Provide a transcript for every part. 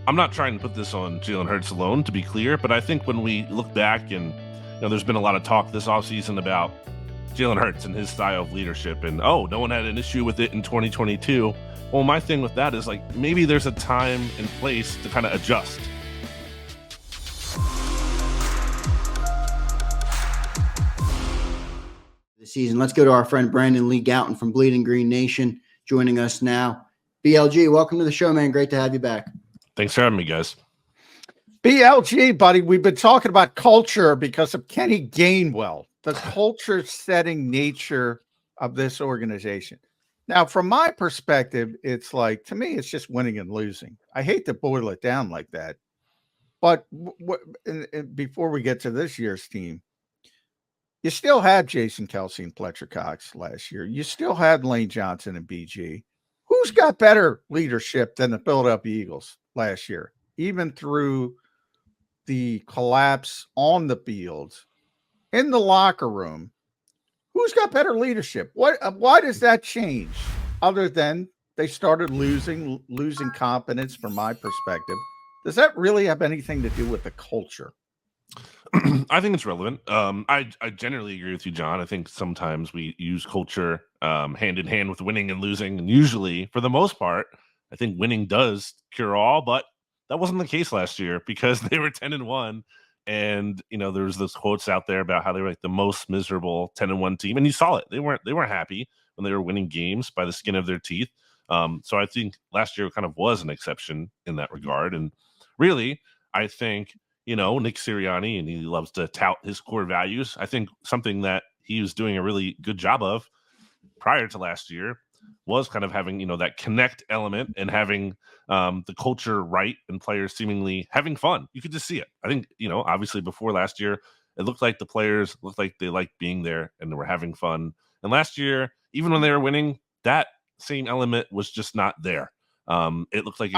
I'm not trying to put this on Jalen Hurts alone, to be clear, but I think when we look back and, there's been a lot of talk this offseason about Jalen Hurts and his style of leadership and, no one had an issue with it in 2022. Well, my thing with that is like, maybe there's a time and place to kind of adjust. The season. Let's go to our friend Brandon Lee Gowton from Bleeding Green Nation joining us now. BLG, welcome to the show, man. Great to have you back. Thanks for having me, guys. BLG, buddy, we've been talking about culture because of Kenny Gainwell, the culture-setting nature of this organization. Now, from my perspective, it's like, to me, it's just winning and losing. I hate to boil it down like that. But before we get to this year's team, you still had Jason Kelsey and Fletcher Cox last year. You still had Lane Johnson and BG. Who's got better leadership than the Philadelphia Eagles last year, even through the collapse on the field, in the locker room? Who's got better leadership? Why does that change? Other than they started losing confidence, from my perspective. Does that really have anything to do with the culture? I think it's relevant. I generally agree with you, John. I think sometimes we use culture hand in hand with winning and losing. And usually, for the most part, I think winning does cure all. But that wasn't the case last year because they were 10-1. And, there was those quotes out there about how they were like the most miserable 10-1 team. And you saw it. They weren't happy when they were winning games by the skin of their teeth. So I think last year kind of was an exception in that regard. And really, I think Nick Sirianni, and he loves to tout his core values. I think something that he was doing a really good job of prior to last year was kind of having, that connect element and having the culture right and players seemingly having fun. You could just see it. I think, obviously before last year, it looked like the players looked like they liked being there and they were having fun. And last year, even when they were winning, that same element was just not there. It looked like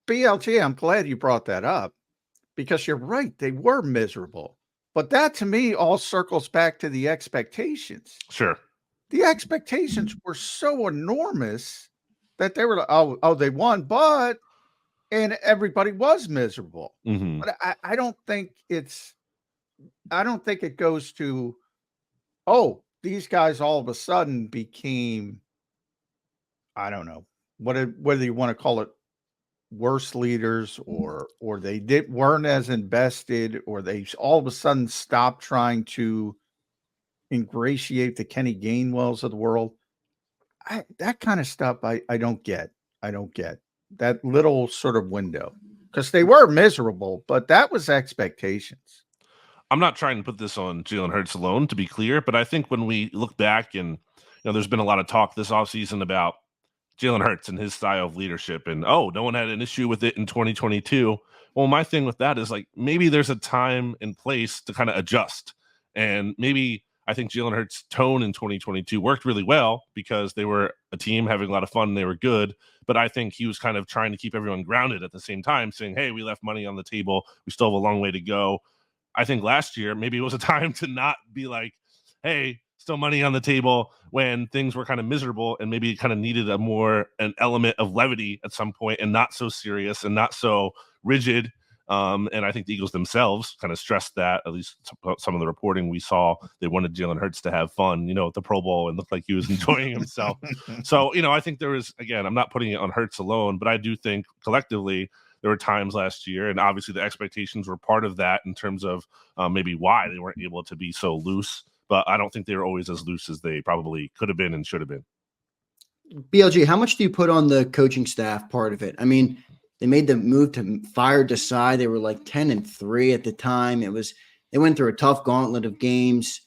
BLT, I'm glad you brought that up. Because you're right, they were miserable. But that, to me, all circles back to the expectations. Sure. The expectations were so enormous that they were like, they won, and everybody was miserable. Mm-hmm. But I don't think it goes to, these guys all of a sudden became, I don't know, whether you want to call it worse leaders or they weren't as invested, or they all of a sudden stopped trying to ingratiate the Kenny Gainwells of the world. That kind of stuff I don't get. I don't get that little sort of window, because they were miserable, but that was expectations. I'm not trying to put this on Jalen Hurts alone, to be clear, but I think when we look back and, there's been a lot of talk this offseason about Jalen Hurts and his style of leadership and, no one had an issue with it in 2022. Well, my thing with that is like, maybe there's a time and place to kind of adjust. And maybe I think Jalen Hurts' tone in 2022 worked really well because they were a team having a lot of fun and they were good. But I think he was kind of trying to keep everyone grounded at the same time, saying, hey, we left money on the table. We still have a long way to go. I think last year, maybe it was a time to not be like, hey, still money on the table, when things were kind of miserable, and maybe it kind of needed an element of levity at some point, and not so serious and not so rigid. And I think the Eagles themselves kind of stressed that, at least some of the reporting we saw. They wanted Jalen Hurts to have fun, at the Pro Bowl, and looked like he was enjoying himself. So, I think there was, again, I'm not putting it on Hurts alone, but I do think collectively there were times last year, and obviously the expectations were part of that in terms of maybe why they weren't able to be so loose. But I don't think they were always as loose as they probably could have been and should have been. BLG, how much do you put on the coaching staff part of it? I mean, they made the move to fire Desai. They were like 10-3 at the time. They went through a tough gauntlet of games.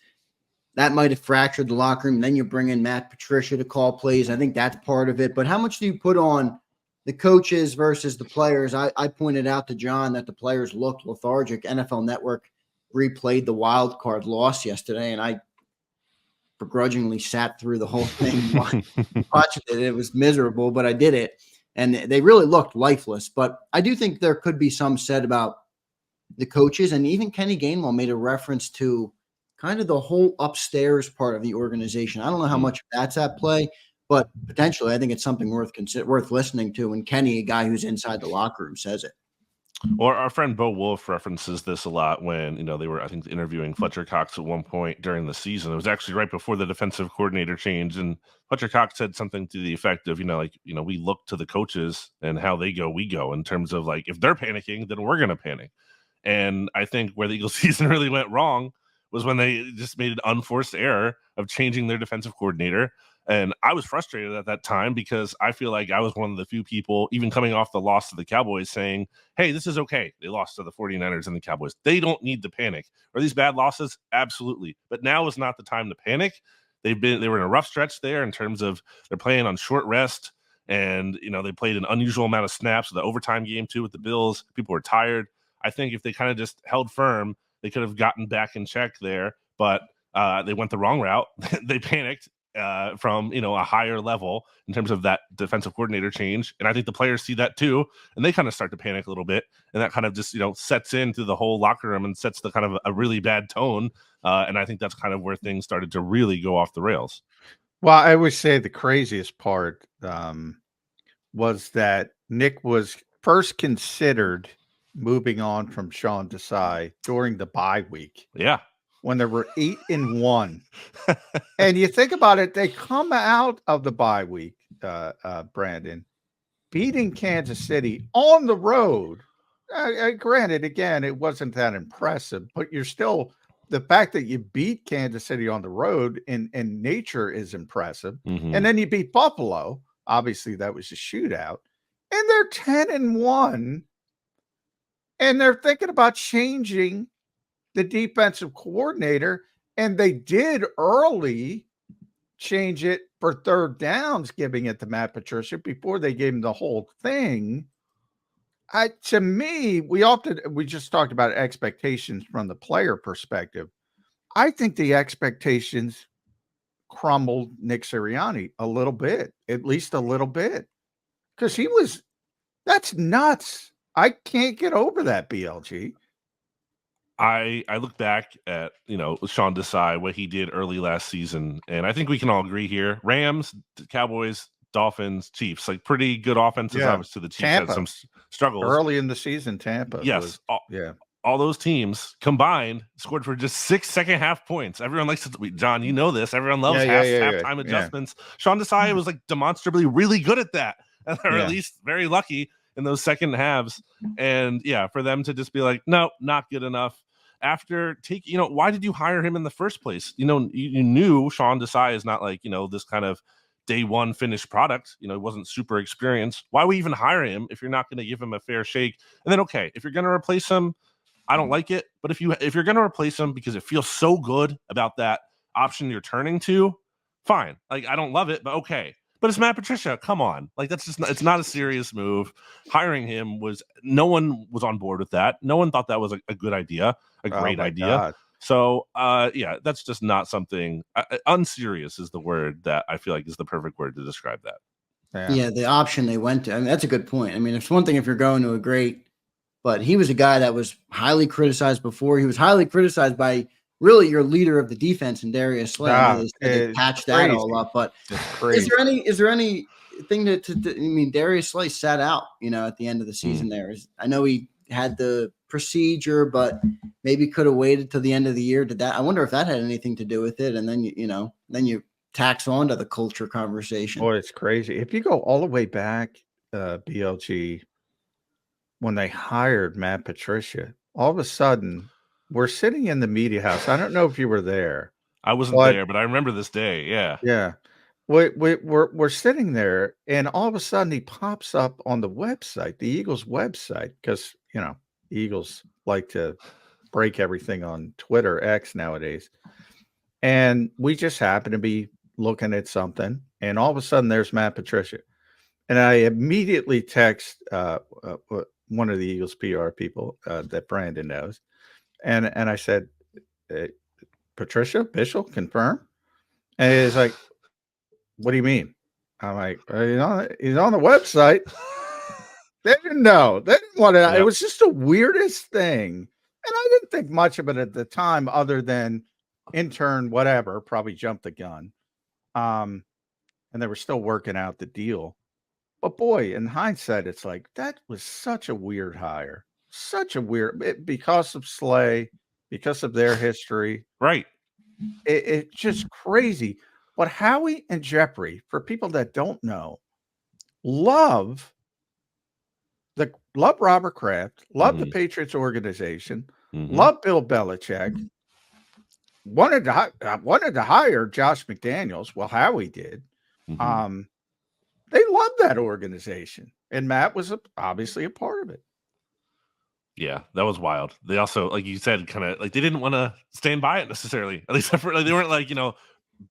That might have fractured the locker room. Then you bring in Matt Patricia to call plays. I think that's part of it. But how much do you put on the coaches versus the players? I pointed out to John that the players looked lethargic. NFL Network replayed the wild card loss yesterday, and I begrudgingly sat through the whole thing, watched it. It was miserable, but I did it, and they really looked lifeless. But I do think there could be some said about the coaches, and even Kenny Gainwell made a reference to kind of the whole upstairs part of the organization. I don't know how much that's at play, but potentially, I think it's something worth listening to. And Kenny, a guy who's inside the locker room, says it. Or our friend Bo Wolf references this a lot when, they were, I think, interviewing Fletcher Cox at one point during the season. It was actually right before the defensive coordinator change. And Fletcher Cox said something to the effect of, we look to the coaches and how they go, we go, in terms of like, if they're panicking, then we're going to panic. And I think where the Eagles season really went wrong was when they just made an unforced error of changing their defensive coordinator. And I was frustrated at that time because I feel like I was one of the few people, even coming off the loss to the Cowboys, saying, hey, this is okay. They lost to the 49ers and the Cowboys. They don't need to panic. Are these bad losses? Absolutely. But now is not the time to panic. They were in a rough stretch there in terms of they're playing on short rest. And, they played an unusual amount of snaps. The overtime game, too, with the Bills. People were tired. I think if they kind of just held firm, they could have gotten back in check there. But they went the wrong route. They panicked. From a higher level in terms of that defensive coordinator change, and I think the players see that too, and they kind of start to panic a little bit, and that kind of just sets into the whole locker room and sets the kind of a really bad tone. And I think that's kind of where things started to really go off the rails. Well, I would say the craziest part was that Nick was first considered moving on from Sean Desai during the bye week. Yeah. When there were 8-1. And you think about it, they come out of the bye week, Brandon, beating Kansas City on the road. Granted, again, it wasn't that impressive, but you're still, the fact that you beat Kansas City on the road in nature is impressive. Mm-hmm. And then you beat Buffalo. Obviously, that was a shootout. And they're 10-1. And they're thinking about changing the defensive coordinator, and they did early change it for third downs, giving it to Matt Patricia before they gave him the whole thing. To me, we just talked about expectations from the player perspective. I think the expectations crumbled Nick Sirianni a little bit, at least a little bit, because that's nuts. I can't get over that, BLG. I look back at, Sean Desai, what he did early last season, and I think we can all agree here. Rams, Cowboys, Dolphins, Chiefs, like pretty good offenses. Yeah. Obviously, the Chiefs Tampa. had some struggles. Early in the season, Tampa. Yes. All those teams combined scored for just 6 second half points. Everyone likes to, John, you know this. Everyone loves halftime adjustments. Sean Desai was like demonstrably really good at that, or at least very lucky in those second halves. And for them to just be like, no, not good enough. After taking, why did you hire him in the first place? You knew Sean Desai is not like, this kind of day one finished product. He wasn't super experienced. Why would we even hire him if you're not going to give him a fair shake? And then, okay, if you're going to replace him, I don't like it. But if you're going to replace him because it feels so good about that option you're turning to, fine. Like, I don't love it, but okay. But it's Matt Patricia. Come on. Like, that's just it's not a serious move. Hiring him no one was on board with that. No one thought that was a good idea, a great idea. God. So, that's just not something unserious is the word that I feel like is the perfect word to describe that. Yeah, the option they went to. I mean, that's a good point. I mean, it's one thing if you're going to a great, but he was a guy that was highly criticized before. He was highly criticized by really your leader of the defense in Darius Slay. They patched that all up. But is there anything I mean, Darius Slay sat out, at the end of the season there. I know he had the procedure, but maybe could have waited till the end of the year. I wonder if that had anything to do with it. And then, you tax on to the culture conversation. Boy, it's crazy. If you go all the way back, BLG, when they hired Matt Patricia, all of a sudden we're sitting in the media house. I don't know if you were there. I wasn't there, but I remember this day. Yeah. Yeah. We're sitting there, and all of a sudden he pops up on the website, the Eagles website, because, the Eagles like to break everything on Twitter, X nowadays. And we just happen to be looking at something, and all of a sudden there's Matt Patricia. And I immediately text one of the Eagles PR people that Brandon knows. And I said, Patricia, Bishop, confirm? And he's like, what do you mean? I'm like, he's on the website. They didn't know. They didn't want to. Yep. It was just the weirdest thing. And I didn't think much of it at the time other than intern, whatever, probably jumped the gun. and they were still working out the deal. But boy, in hindsight, it's like that was such a weird hire, because of Slay, because of their history. Right. It's just crazy. But Howie and Jeffrey, for people that don't know, love Robert Kraft, love the Patriots organization, love Bill Belichick, wanted to hire Josh McDaniels. Well, Howie did. They love that organization, and Matt was obviously a part of it. Yeah, that was wild. They also, like you said, kind of like they didn't want to stand by it necessarily. At least for, like, they weren't like,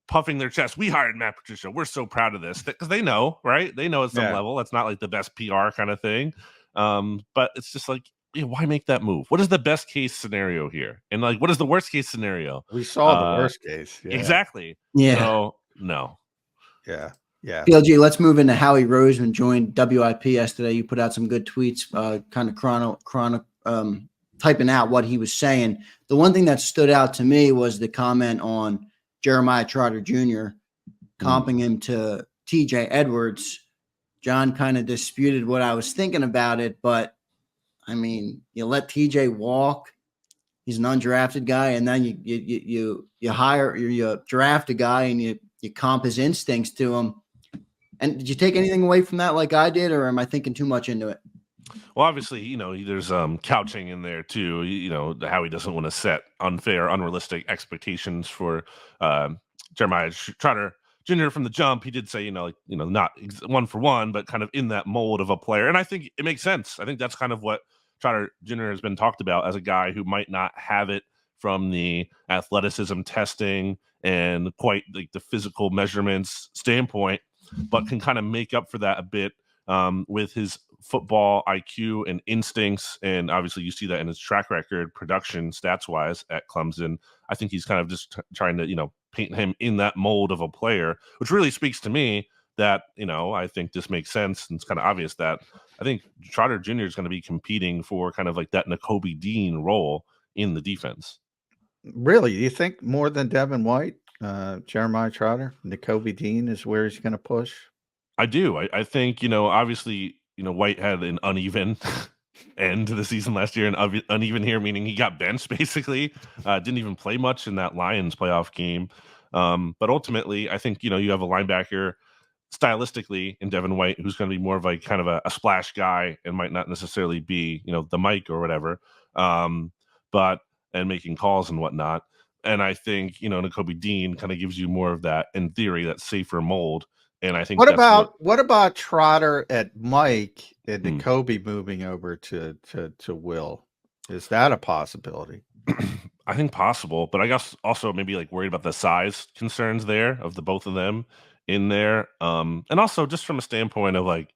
puffing their chest. We hired Matt Patricia. We're so proud of this, because they know, right? They know at some level that's not like the best PR kind of thing. But it's just like, why make that move? What is the best case scenario here? And like, what is the worst case scenario? We saw the worst case. Yeah. Exactly. Yeah. So no. Yeah. Yeah. PLG, let's move into Howie Roseman joined WIP yesterday. You put out some good tweets, kind of typing out what he was saying. The one thing that stood out to me was the comment on Jeremiah Trotter Jr. comping him to TJ Edwards. John kind of disputed what I was thinking about it, but I mean, you let TJ walk. He's an undrafted guy, and then you draft a guy and you comp his instincts to him. And did you take anything away from that like I did, or am I thinking too much into it? Well, obviously, there's couching in there too. Howie doesn't want to set unfair, unrealistic expectations for Jeremiah Trotter Jr. from the jump. He did say, not one for one, but kind of in that mold of a player. And I think it makes sense. I think that's kind of what Trotter Jr. has been talked about as a guy who might not have it from the athleticism testing and quite like the physical measurements standpoint, but can kind of make up for that a bit with his football IQ and instincts. And obviously you see that in his track record, production stats wise at Clemson. I think he's kind of just trying to, paint him in that mold of a player, which really speaks to me that, I think this makes sense. And it's kind of obvious that I think Trotter Jr. is going to be competing for kind of like that Nakobe Dean role in the defense. Really? You think more than Devin White, Jeremiah Trotter, Nakobe Dean is where he's going to push? I do. I think, obviously, White had an uneven end to the season last year, and uneven here, meaning he got benched basically. Didn't even play much in that Lions playoff game. But ultimately, I think, you have a linebacker stylistically in Devin White who's going to be more of like kind of a splash guy and might not necessarily be, the mic or whatever, and making calls and whatnot. And I think, Nakobe Dean kind of gives you more of that, in theory, that safer mold. And I think what about Trotter at Mike and Nakobe moving over to Will? Is that a possibility? I think possible, but I guess also maybe like worried about the size concerns there of the both of them in there. And also just from a standpoint of like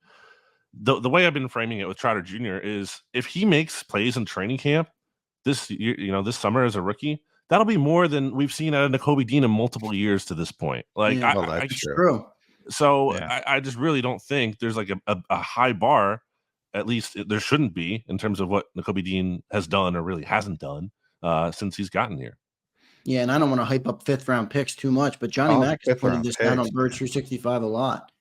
the way I've been framing it with Trotter Jr. is if he makes plays in training camp this year, this summer as a rookie, that'll be more than we've seen out of Nakobe Dean in multiple years to this point. Like, that's true. So yeah. I just really don't think there's like a high bar, at least there shouldn't be, in terms of what Nakobe Dean has done or really hasn't done since he's gotten here. Yeah, and I don't want to hype up 5th round picks too much, but Johnny Mack has pointed this down on Birds 365 a lot.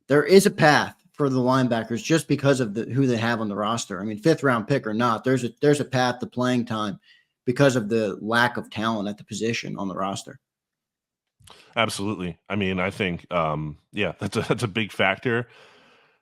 There is a path for the linebackers just because of who they have on the roster. I mean, 5th round pick or not, there's a path to playing time because of the lack of talent at the position on the roster. Absolutely. I mean, I think, that's a big factor.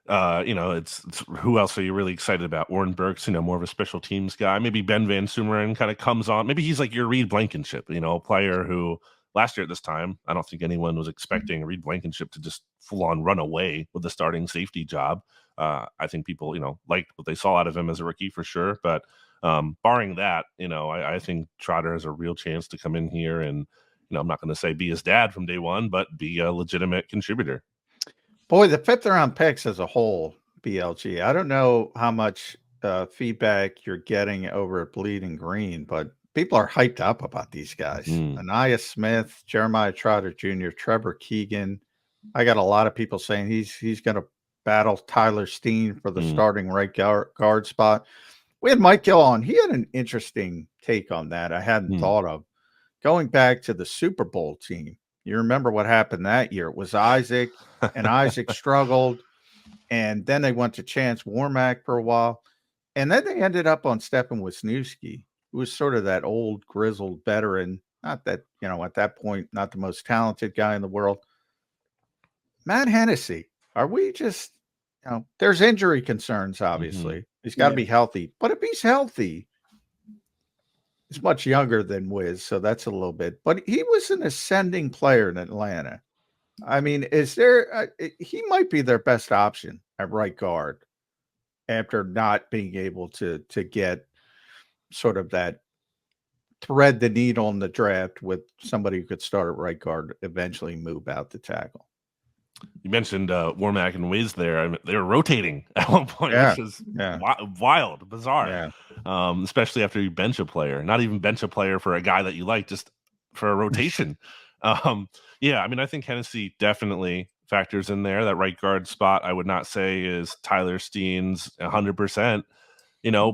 It's who else are you really excited about? Warren Burks, more of a special teams guy. Maybe Ben Van Sumeren kind of comes on. Maybe he's like your Reed Blankenship, a player who last year at this time, I don't think anyone was expecting Reed Blankenship to just full on run away with the starting safety job. I think people, liked what they saw out of him as a rookie for sure. But barring that, I think Trotter has a real chance to come in here and, I'm not going to say be his dad from day one, but be a legitimate contributor. Boy, the 5th round picks as a whole, BLG. I don't know how much feedback you're getting over at Bleeding Green, but people are hyped up about these guys. Anaya Smith, Jeremiah Trotter Jr., Trevor Keegan. I got a lot of people saying he's going to battle Tyler Steen for the starting right guard spot. We had Mike Gill on. He had an interesting take on that I hadn't thought of. Going back to the Super Bowl team, You remember what happened that year? It was Isaac, and Isaac struggled, and then they went to Chance Warmack for a while, and then they ended up on Stepan Wisniewski, who was sort of that old grizzled veteran. Not that, at that point, not the most talented guy in the world. Matt Hennessy, are we just, there's injury concerns, obviously. He's got to be healthy. But if he's healthy, he's much younger than Wiz, so that's a little bit. But he was an ascending player in Atlanta. I mean, is there he might be their best option at right guard after not being able to get sort of that thread the needle in the draft with somebody who could start at right guard, eventually move out to tackle. You mentioned Warmack and Wiz there. I mean, they were rotating at one point, which is wild, bizarre. Especially after you bench a player, not even bench a player for a guy that you like, just for a rotation. I mean, I think Hennessy definitely factors in there. That right guard spot, I would not say is Tyler Steen's 100%.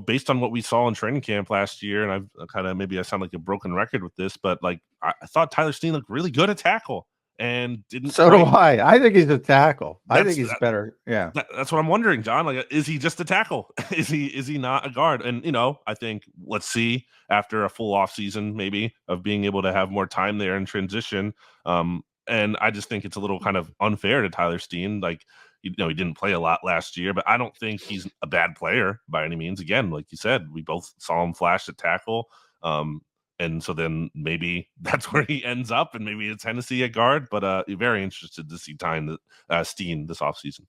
Based on what we saw in training camp last year, and I've kind of, maybe I sound like a broken record with this, but like I thought Tyler Steen looked really good at tackle. And didn't. So do I. I think he's a tackle. I think he's better. Yeah, that's what I'm wondering, John. Like, is he just a tackle? Is he not a guard? And I think let's see after a full off season, maybe, of being able to have more time there in transition. And I just think it's a little kind of unfair to Tyler Steen. Like, he didn't play a lot last year, but I don't think he's a bad player by any means. Again, like you said, we both saw him flash at tackle. And so then maybe that's where he ends up, and maybe it's Hennessy at guard. But very interested to see Steen this offseason.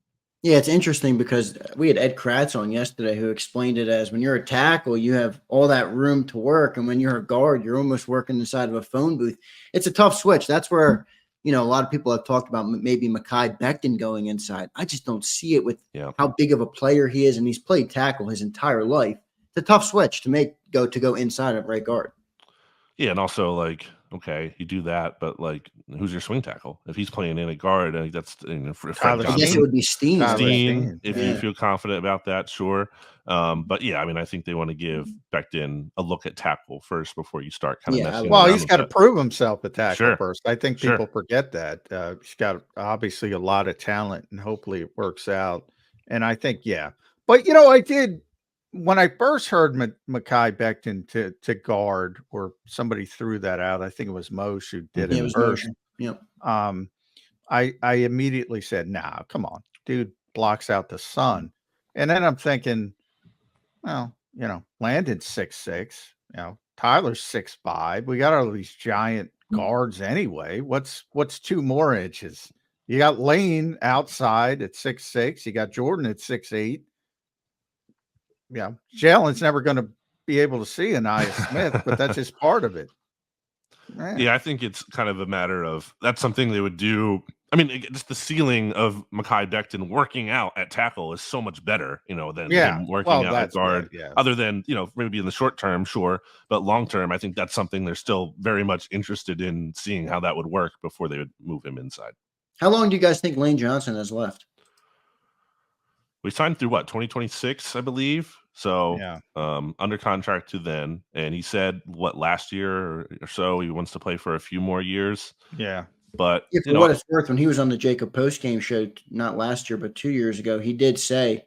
Yeah, it's interesting because we had Ed Kratz on yesterday who explained it as when you're a tackle, you have all that room to work. And when you're a guard, you're almost working inside of a phone booth. It's a tough switch. That's where, a lot of people have talked about maybe Mekhi Becton going inside. I just don't see it with how big of a player he is. And he's played tackle his entire life. It's a tough switch to go inside of right guard. Yeah, and also, like, okay, you do that, but, like, who's your swing tackle? If he's playing in a guard, I think that's I guess it would be Steen. If you feel confident about that, sure. But, I mean, I think they want to give Becton a look at tackle first before you start kind of messing well, around he's got to prove himself at tackle first. I think people forget that. He's got, obviously, a lot of talent, and hopefully it works out. And I think, But, I did – when I first heard Mekhi Becton to guard, or somebody threw that out, I think it was Moshe who did it first. I immediately said, "Nah, come on, dude, blocks out the sun." And then I'm thinking, well, Landon's 6'6", Tyler's 6'5". We got all these giant guards anyway. What's 2 more inches? You got Lane outside at 6'6". You got Jordan at 6'8". Yeah, Jalen's never going to be able to see Anaya Smith, but that's just part of it. Yeah, I think it's kind of a matter of that's something they would do. I mean, just the ceiling of Mekhi Becton working out at tackle is so much better, than him working out at guard. Other than, maybe in the short term, sure, but long term, I think that's something they're still very much interested in seeing how that would work before they would move him inside. How long do you guys think Lane Johnson has left? We signed through 2026, I believe. So under contract to then. And he said last year or so, he wants to play for a few more years. Yeah. But for what it's worth, when he was on the JAKIB postgame show, not last year, but 2 years ago, he did say,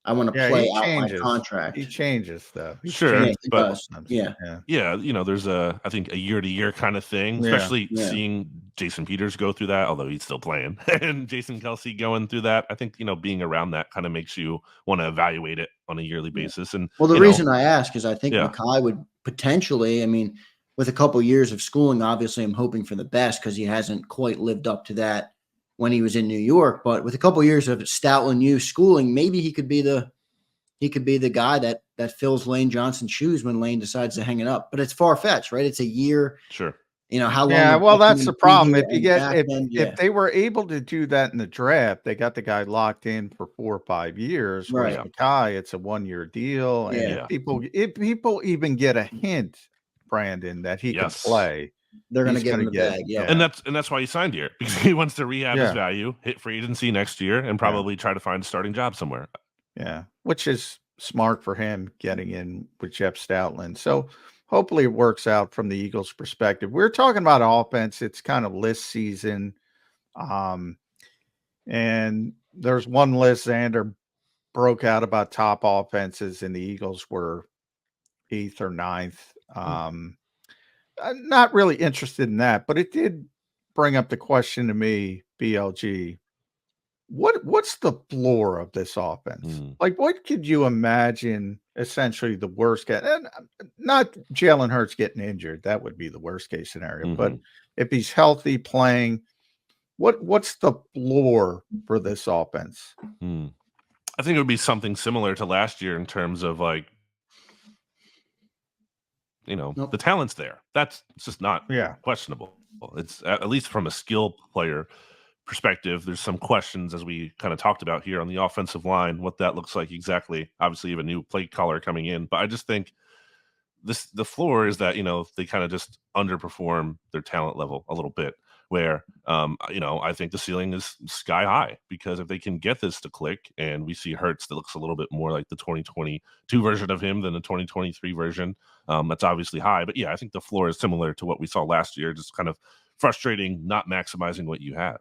I want to play out my contract. He changes though. Sure. But there's I think a year-to-year kind of thing, especially seeing Jason Peters go through that, although he's still playing, and Jason Kelsey going through that. I think, being around that kind of makes you want to evaluate it on a yearly basis. And the reason I ask is I think Mekhi would potentially, I mean, with a couple years of schooling, obviously I'm hoping for the best because he hasn't quite lived up to that when he was in New York, but with a couple of years of Stoutland U schooling, maybe he could be the guy that fills Lane Johnson's shoes when Lane decides to hang it up. But it's far fetched, right? It's a year. Sure. How long? Yeah, well, that's the problem. If they were able to do that in the draft, they got the guy locked in for 4 or 5 years. Right. Whereas Mekhi, it's a 1-year deal. And if people even get a hint, Brandon, that he can play, they're going to give him the bag. Yeah. And that's why he signed here, because he wants to rehab his value, hit free agency next year, and probably try to find a starting job somewhere. Yeah. Which is smart for him getting in with Jeff Stoutland. So hopefully it works out from the Eagles' perspective. We're talking about offense. It's kind of list season. And there's one list Xander broke out about top offenses, and the Eagles were 8th or 9th. I'm not really interested in that, but it did bring up the question to me, BLG. What's the floor of this offense? Like, what could you imagine essentially the worst case? And not Jalen Hurts getting injured. That would be the worst case scenario. But if he's healthy playing, what's the floor for this offense? I think it would be something similar to last year in terms of like, the talent's there. It's just not questionable. It's at least from a skill player perspective, there's some questions, as we kind of talked about here on the offensive line, what that looks like exactly. Obviously, you have a new play caller coming in, but I just think the floor is that they kind of just underperform their talent level a little bit. Where I think the ceiling is sky high, because if they can get this to click, and we see Hurts that looks a little bit more like the 2022 version of him than the 2023 version, that's obviously high. But yeah, I think the floor is similar to what we saw last year, just kind of frustrating, not maximizing what you have.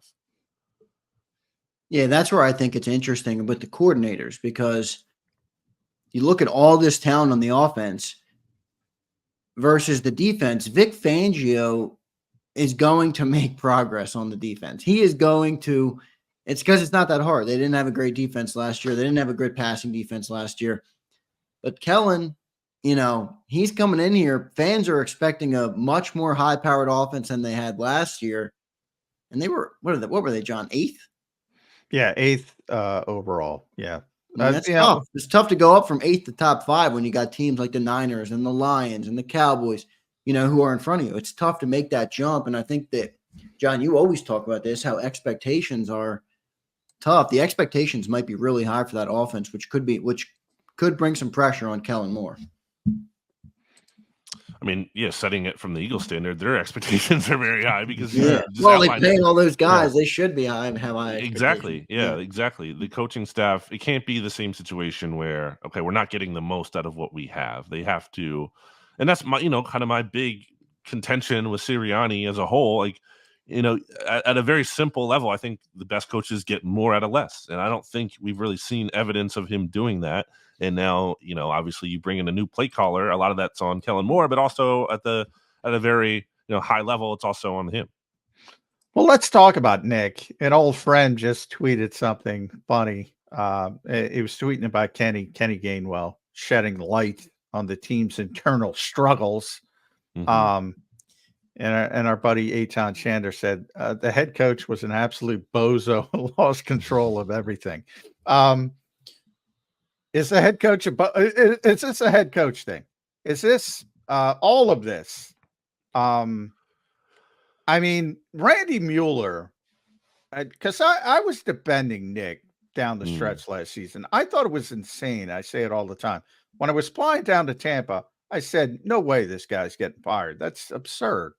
Yeah, that's where I think it's interesting with the coordinators, because you look at all this talent on the offense versus the defense. Vic Fangio is going to make progress on the defense. He is going to – it's because it's not that hard. They didn't have a great defense last year. They didn't have a great passing defense last year. But Kellen, he's coming in here. Fans are expecting a much more high-powered offense than they had last year. And they were – what were they, John, 8th? Yeah, 8th overall. Yeah. That's tough. It's tough to go up from 8th to top 5 when you got teams like the Niners and the Lions and the Cowboys, who are in front of you. It's tough to make that jump. And I think that, John, you always talk about this, how expectations are tough. The expectations might be really high for that offense, which could bring some pressure on Kellen Moore. I mean, setting it from the Eagles standard, their expectations are very high because they pay all those guys. They should be high and have high expectations. Exactly. Yeah, exactly. The coaching staff, it can't be the same situation where, okay, we're not getting the most out of what we have. They have to, and that's my, kind of my big contention with Sirianni as a whole. Like, at a very simple level, I think the best coaches get more out of less. And I don't think we've really seen evidence of him doing that. And now, obviously you bring in a new play caller. A lot of that's on Kellen Moore, but also at a very, high level, it's also on him. Well, let's talk about Nick. An old friend just tweeted something funny. He was tweeting about Kenny Gainwell shedding light on the team's internal struggles. And our buddy Eitan Shander said the head coach was an absolute bozo and lost control of everything. Is the head coach is this a head coach thing? Is this all of this? I mean, Randy Mueller, because I was defending Nick down the stretch last season. I thought it was insane. I say it all the time. When I was flying down to Tampa, I said, no way this guy's getting fired. That's absurd.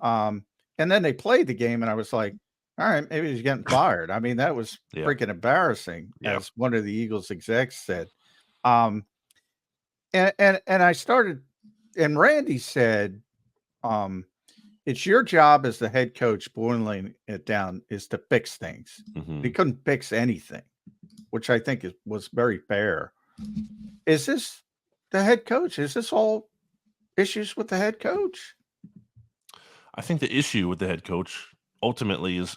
And then they played the game, and I was like, all right, maybe he's getting fired. I mean, that was freaking embarrassing, as one of the Eagles execs said. And I started, and Randy said, it's your job as the head coach, boiling it down, is to fix things. He couldn't fix anything, which I think was very fair. Is this the head coach? Is this all issues with the head coach? I think the issue with the head coach ultimately is,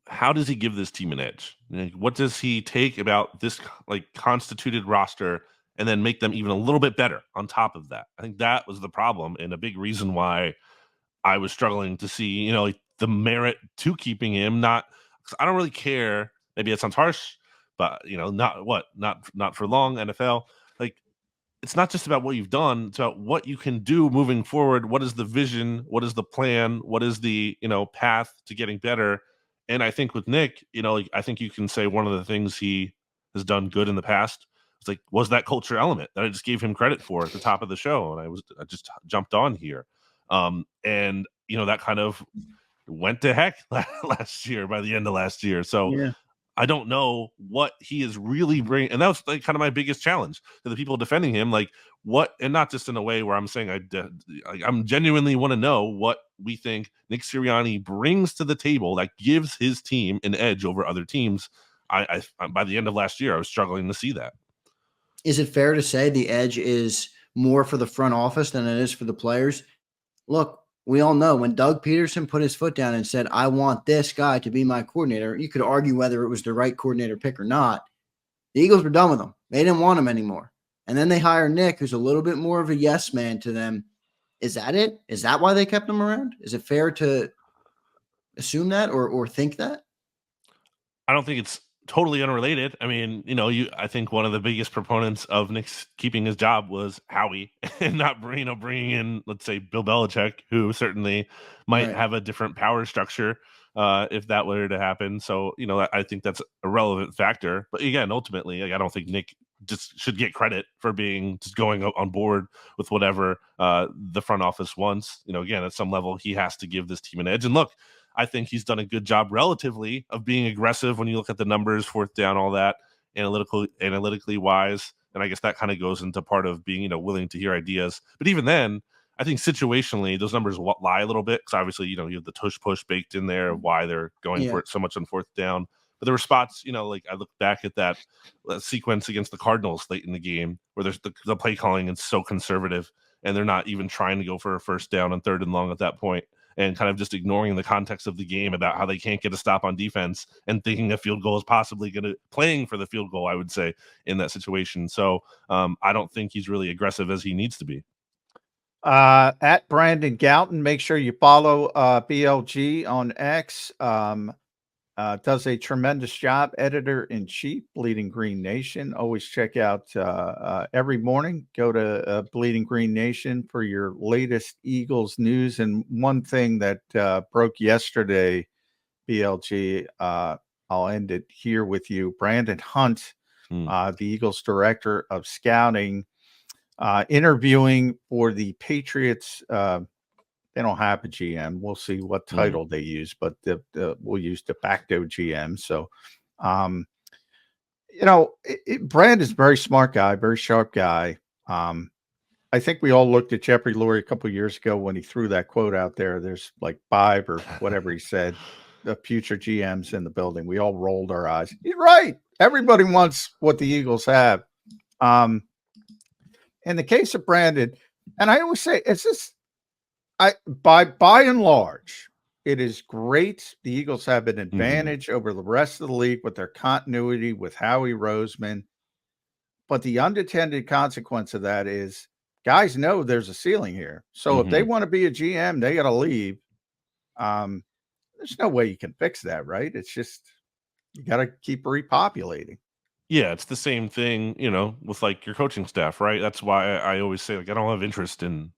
how does he give this team an edge? What does he take about this constituted roster and then make them even a little bit better on top of that? I think that was the problem, and a big reason why I was struggling to see, the merit to keeping him. Not, I don't really care. Maybe it sounds harsh, but not for long. NFL, it's not just about what you've done. It's about what you can do moving forward. What is the vision? What is the plan? What is the, path to getting better? And I think with Nick, I think you can say one of the things he has done good in the past was that culture element that I just gave him credit for at the top of the show. And I just jumped on here. And that kind of went to heck last year, by the end of last year. So I don't know what he is really bringing. And that was like kind of my biggest challenge to the people defending him. Like what, and not just in a way where I'm saying I'm genuinely want to know what we think Nick Sirianni brings to the table that gives his team an edge over other teams. I by the end of last year, I was struggling to see that. Is it fair to say the edge is more for the front office than it is for the players? Look, we all know when Doug Peterson put his foot down and said, I want this guy to be my coordinator, you could argue whether it was the right coordinator pick or not. The Eagles were done with him. They didn't want him anymore. And then they hire Nick, who's a little bit more of a yes man to them. Is that it? Is that why they kept him around? Is it fair to assume that or think that? I don't think it's totally unrelated. I mean, I think one of the biggest proponents of Nick's keeping his job was Howie, and not bringing in, let's say, Bill Belichick, who certainly might have a different power structure if that were to happen. So, I think that's a relevant factor. But again, ultimately, I don't think Nick just should get credit for just going on board with whatever the front office wants. Again, at some level, he has to give this team an edge. And look, I think he's done a good job relatively of being aggressive when you look at the numbers, fourth down, all that, analytically wise. And I guess that kind of goes into part of being, willing to hear ideas. But even then, I think situationally, those numbers lie a little bit because obviously, you have the tush push baked in there of why they're going for it so much on fourth down. But there were spots, like I look back at that sequence against the Cardinals late in the game where there's the play calling is so conservative and they're not even trying to go for a first down on third and long at that point, and kind of just ignoring the context of the game about how they can't get a stop on defense and thinking a field goal is possibly playing for the field goal, I would say, in that situation. So I don't think he's really aggressive as he needs to be. At Brandon Gowton, make sure you follow BLG on X. Does a tremendous job. Editor-in-chief, Bleeding Green Nation. Always check out every morning. Go to Bleeding Green Nation for your latest Eagles news. And one thing that broke yesterday, BLG, I'll end it here with you. Brandon Hunt, the Eagles director of scouting, interviewing for the Patriots. They don't have a GM. We'll see what title they use, but we'll use de facto GM. So, Brand is a very smart guy, very sharp guy. I think we all looked at Jeffrey Lurie a couple of years ago when he threw that quote out there. There's like 5 or whatever he said, the future GMs in the building. We all rolled our eyes. He's right. Everybody wants what the Eagles have. In the case of Brandon, and I always say, it's just, by and large, it is great. The Eagles have an advantage over the rest of the league with their continuity with Howie Roseman. But the unintended consequence of that is guys know there's a ceiling here. So if they want to be a GM, they got to leave. There's no way you can fix that, right? It's just you got to keep repopulating. Yeah, it's the same thing, with like your coaching staff, right? That's why I always say, like, I don't have interest in,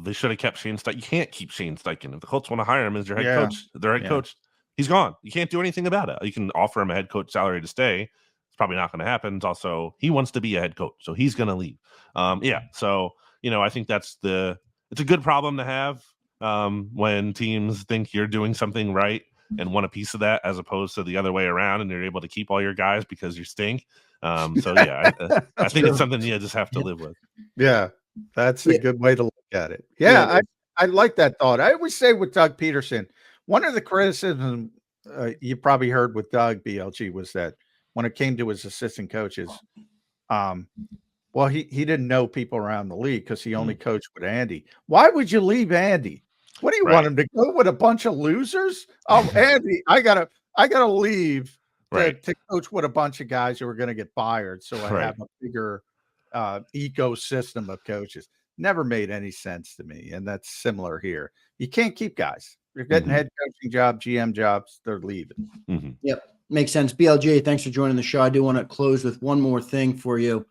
they should have kept Shane Steichen. You can't keep Shane Steichen. If the Colts want to hire him as their head coach, their head coach, he's gone. You can't do anything about it. You can offer him a head coach salary to stay. It's probably not going to happen. It's also, he wants to be a head coach, so he's going to leave. So, I think it's a good problem to have when teams think you're doing something right and want a piece of that, as opposed to the other way around, and you're able to keep all your guys because you stink. I think it's something you just have to live with. Yeah, that's a good way to look at it. Yeah, I like that thought. I always say with Doug Peterson, one of the criticisms you probably heard with Doug BLG was that when it came to his assistant coaches, he didn't know people around the league because he only coached with Andy. Why would you leave Andy? What do you want him to go with a bunch of losers? Oh, Andy, I gotta leave to coach with a bunch of guys who are going to get fired. So I have a bigger ecosystem of coaches. Never made any sense to me. And that's similar here. You can't keep guys. You're getting head coaching jobs, GM jobs. They're leaving. Yep. Makes sense. BLJ, thanks for joining the show. I do want to close with one more thing for you.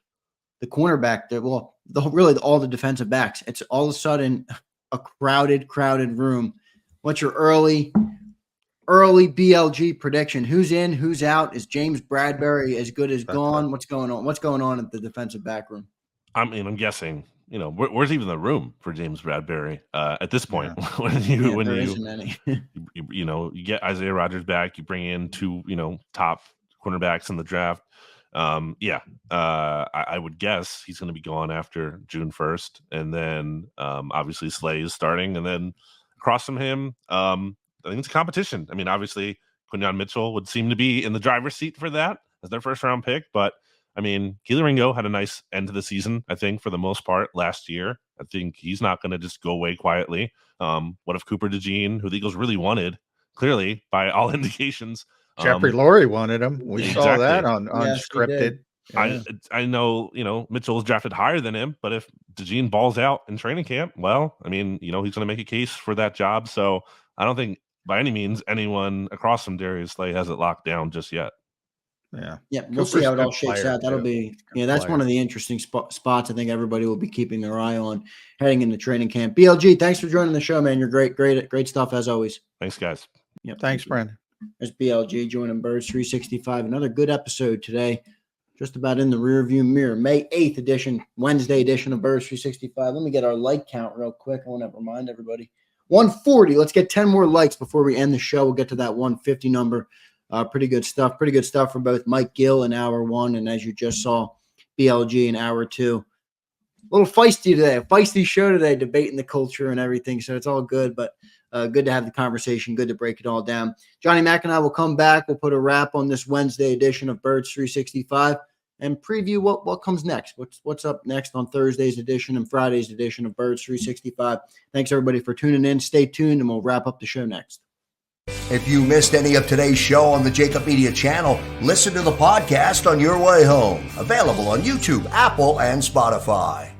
The cornerback, really all the defensive backs. It's all of a sudden a crowded room. What's your early BLG prediction? Who's in? Who's out? Is James Bradbury as good as gone? What's going on? What's going on at the defensive back room? I mean, I'm guessing, where's even the room for James Bradbury at this point? When you get Isaiah Rodgers back, you bring in 2, top cornerbacks in the draft. I would guess he's going to be gone after June 1st. And then obviously Slay is starting. And then across from him, I think it's a competition. I mean, obviously Quinyon Mitchell would seem to be in the driver's seat for that as their first round pick. But I mean, Keely Ringo had a nice end to the season, I think, for the most part last year. I think he's not going to just go away quietly. What if Cooper DeJean, who the Eagles really wanted, clearly by all indications, Jeffrey Lurie wanted him. We saw that on unscripted. I know, Mitchell was drafted higher than him, but if DeJean balls out in training camp, well, I mean, he's going to make a case for that job. So I don't think by any means anyone across from Darius Slay has it locked down just yet. Yeah, we'll see how it all shakes out. That'll be, that's one of the interesting spots I think everybody will be keeping their eye on heading into training camp. BLG, thanks for joining the show, man. You're great stuff as always. Thanks, guys. Yep. Thanks, Brandon. There's BLG joining Birds 365. Another good episode today. Just about in the rearview mirror. May 8th edition, Wednesday edition of Birds 365. Let me get our like count real quick. I want to remind everybody. 140. Let's get 10 more likes before we end the show. We'll get to that 150 number. Pretty good stuff. Pretty good stuff from both Mike Gill in hour 1 and as you just saw, BLG in hour 2. A little feisty today. A feisty show today, debating the culture and everything. So it's all good, but good to have the conversation. Good to break it all down. Johnny Mack and I will come back. We'll put a wrap on this Wednesday edition of Birds 365 and preview what comes next. What's up next on Thursday's edition and Friday's edition of Birds 365. Thanks, everybody, for tuning in. Stay tuned, and we'll wrap up the show next. If you missed any of today's show on the JAKIB Media channel, listen to the podcast on your way home. Available on YouTube, Apple, and Spotify.